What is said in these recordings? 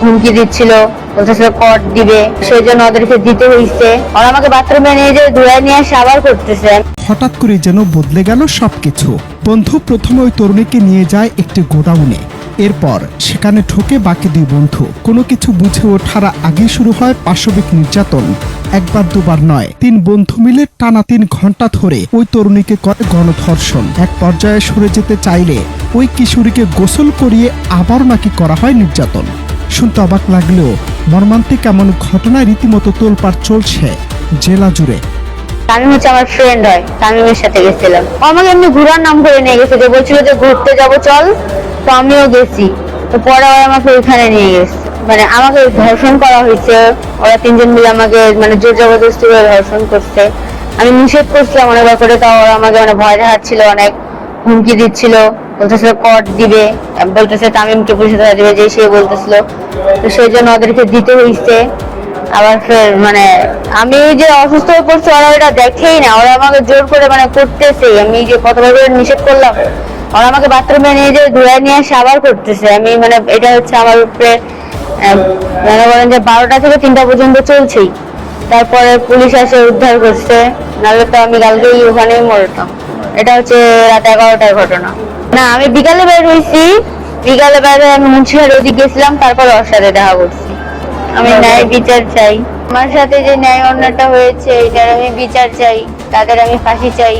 হুমকি দিচ্ছিল, বলতেছিল কট দিবে, সেই জন্য ওদেরকে দিতে হয়েছে। আর আমাকে বাথরুমে নিয়ে যে ধুয়ে নিয়ে এসে আবার করতেছে। হঠাৎ করে যেন বদলে গেল সবকিছু। বন্ধু প্রথমে ওই তরুণীকে নিয়ে যায় একটি গোডাউনে, এরপর সেখানে ঢোকে বাকি দুই বন্ধু। কোনো কিছু বুঝে ওঠার আগে শুরু হয় পাশবিক নির্যাতন। একবার দুবার নয়, 3 বন্ধু মিলে টানা 3 ঘন্টা ধরে ওই তরুণীকে করে গণধর্ষণ। এক পর্যায়ে সরে যেতে চাইলে ওই কিশোরীকে গোসল করিয়ে আবার নাকি করা হয় নির্যাতন। শুনতে অবাক লাগলেও মর্মান্তিক এমন ঘটনায় রীতিমতো তোলপাড় চলছে জেলা জুড়ে। তামিম হচ্ছে আমার ফ্রেন্ড হয়, তামিমের সাথে গেছিলাম। আমাকে এমনি ঘোরার নাম করে নিয়ে গেছে, যে বলছিল যে ঘুরতে যাবো চল, তো আমিও গেছি। তো পরে ওরা আমাকে ওইখানে নিয়ে গেছে, মানে আমাকে ধর্ষণ করা হয়েছে। ওরা 3 জন মিলে আমাকে মানে জোর জবরদস্তি করে ধর্ষণ করছে। আমি নিষেধ করছিলাম অনেকবার করে, তাও ওরা আমাকে মানে ভয় দেখাচ্ছিল, অনেক হুমকি দিচ্ছিল, বলতেছিল কট দিবে, বলতেছে তামিমকে পুলিশে ধরা দিবে, যে সে বলতেছিল। তো সেই জন্য ওদেরকে দিতে হয়েছে। আবার ফের মানে আমি যে অসুস্থ হয়ে পড়ছি, ওরা এটা দেখেই না, ওরা আমাকে জোর করে মানে করতেছে। আমি যে কতবার করে নিষেধ করলাম, ওরা আমাকে বাথরুমে নিয়ে যে ধুয়ে নিয়ে এসে আবার করতেছে। আমি মানে এটা হচ্ছে আমার উপরে মনে করেন যে 12টা থেকে 3টা পর্যন্ত চলছেই। তারপরে পুলিশ এসে উদ্ধার করছে, নাহলে তো আমি কালকেই ওখানেই মরতাম। এটা হচ্ছে রাত 11টার ঘটনা। না, আমি বিকালে বের হয়েছি, বিকালে বাইরে আমি মুন্সিহার ওদিকে গেছিলাম, তারপর ওর সাথে দেখা করছি। আমি ন্যায় বিচার চাই। আমার সাথে যে ন্যায় অন্যায়টা হয়েছে এটার আমি বিচার চাই, তাদের আমি ফাঁসি চাই।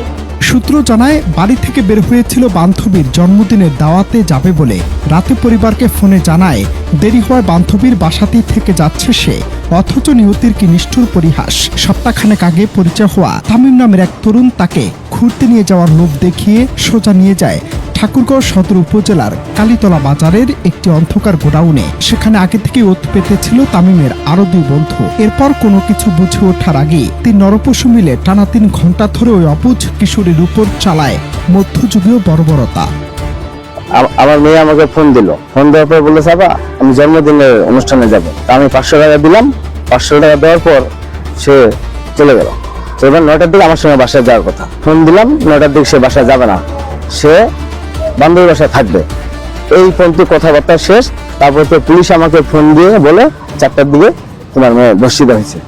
সূত্র জানায়, বাড়ি থেকে বের হয়েছিল বান্ধবীর জন্মদিনের দাওয়াতে যাবে বলে। রাতে পরিবারকে ফোনে জানায় দেরি হওয়ায় বান্ধবীর বাসাতেই থেকে যাচ্ছে সে। অথচ নিহতের কি নিষ্ঠুর পরিহাস। সপ্তাহখানেক আগে পরিচয় হওয়া তামিম নামের এক তরুণ তাকে ঘুরতে নিয়ে যাওয়ার লোভ দেখিয়ে সোজা নিয়ে যায় ঠাকুরগাঁও সদর উপজেলার কালীতলা বাজারের একটি অন্ধকার গোডাউনে। সেখানে আগে থেকে ওত পেতেছিল তামিমের আরো 2 বন্ধু। এরপর কোনো কিছু বুঝে ওঠার আগে 3 নরপশু মিলে টানা 3 ঘন্টা ধরে ওই অবুঝ কিশোরীর উপর চালায় মধ্যযুগীয় বর্বরতা। আমার মেয়ে আমাকে ফোন দিল, ফোন দেওয়ার পর বললো সাবা আমি জন্মদিনের অনুষ্ঠানে যাব। আমি 500 টাকা দিলাম। 500 টাকা দেওয়ার পর সে চলে গেল। তো এবার 9টার দিকে আমার সঙ্গে বাসায় যাওয়ার কথা। ফোন দিলাম, 9টার দিকে সে বাসায় যাবে না, সে বান্ধবীর বাসায় থাকবে। এই পর্যন্ত কথাবার্তা শেষ। তারপর তো পুলিশ আমাকে ফোন দিয়ে বলে 4টার দিকে তোমার মেয়ে ধর্ষিত হয়েছে,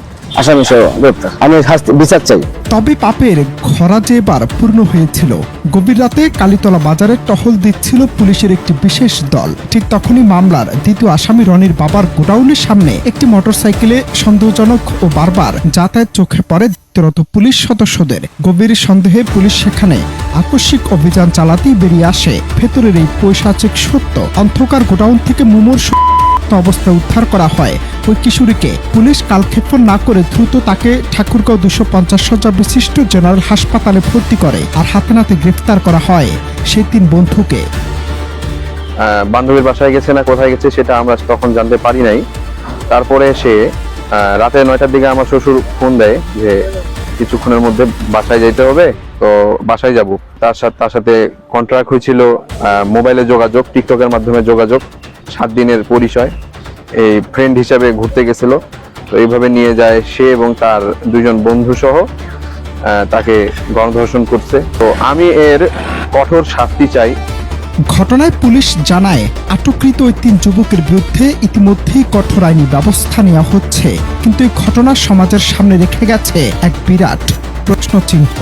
আসামি সহ গ্রেপ্তার। আমি বিচার চাই। তবে পাপের খরা যে এবার পূর্ণ হয়েছিল। গভীর রাতে কালীতলা বাজারে টহল দিচ্ছিল পুলিশের একটি বিশেষ দল। ঠিক তখনই মামলার দ্বিতীয় আসামি রনির বাবার গোডাউনের সামনে একটি মোটরসাইকেলে সন্দেহজনক ও বারবার যাতায়াত চোখে পড়ে দায়িত্বরত পুলিশ সদস্যদের। গভীর সন্দেহে পুলিশ সেখানে আকস্মিক অভিযান চালাতেই বেরিয়ে আসে ভেতরের এই পৈশাচিক সত্য। অন্ধকার গোডাউন থেকে মুমূর্ষু অবস্থায় উদ্ধার করা হয় ওই কিশোরীকে। পুলিশ কালক্ষেপণ না করে দ্রুত তাকে ঠাকুরগাঁও 250 শয্যা বিশিষ্ট জেনারেল হাসপাতালে ভর্তি করে। আর হাতে নাতে গ্রেফতার করা হয় সেই 3 বন্ধুকে। বান্ধবীর বাসায় গেছে না কোথায় গেছে সেটা আমরা তখন জানতে পারি নাই। তারপরে সে রাতে 9টার দিকে আমার শ্বশুর ফোন দেয় যে কিছুক্ষণের মধ্যে বাসায় যেতে হবে, তো বাসায় যাব। তার সাথে কন্ট্রাক্ট হয়েছিল মোবাইলে যোগাযোগ, টিকটকের মাধ্যমে যোগাযোগ, 7 দিনের পরিচয়। এই ফ্রেন্ড হিসাবে ঘুরতে গেছিল। তো এইভাবে নিয়ে যায় সে এবং তার 2 জন বন্ধু সহ তাকে গণধর্ষণ করছে। তো আমি এর কঠোর শাস্তি চাই। ঘটনায় পুলিশ জানায় আটককৃত ওই 3 যুবকের বিরুদ্ধে ইতিমধ্যেই কঠোর আইনি ব্যবস্থা নেওয়া হচ্ছে। কিন্তু এই ঘটনা সমাজের সামনে রেখে গেছে এক বিরাট প্রশ্নচিহ্ন।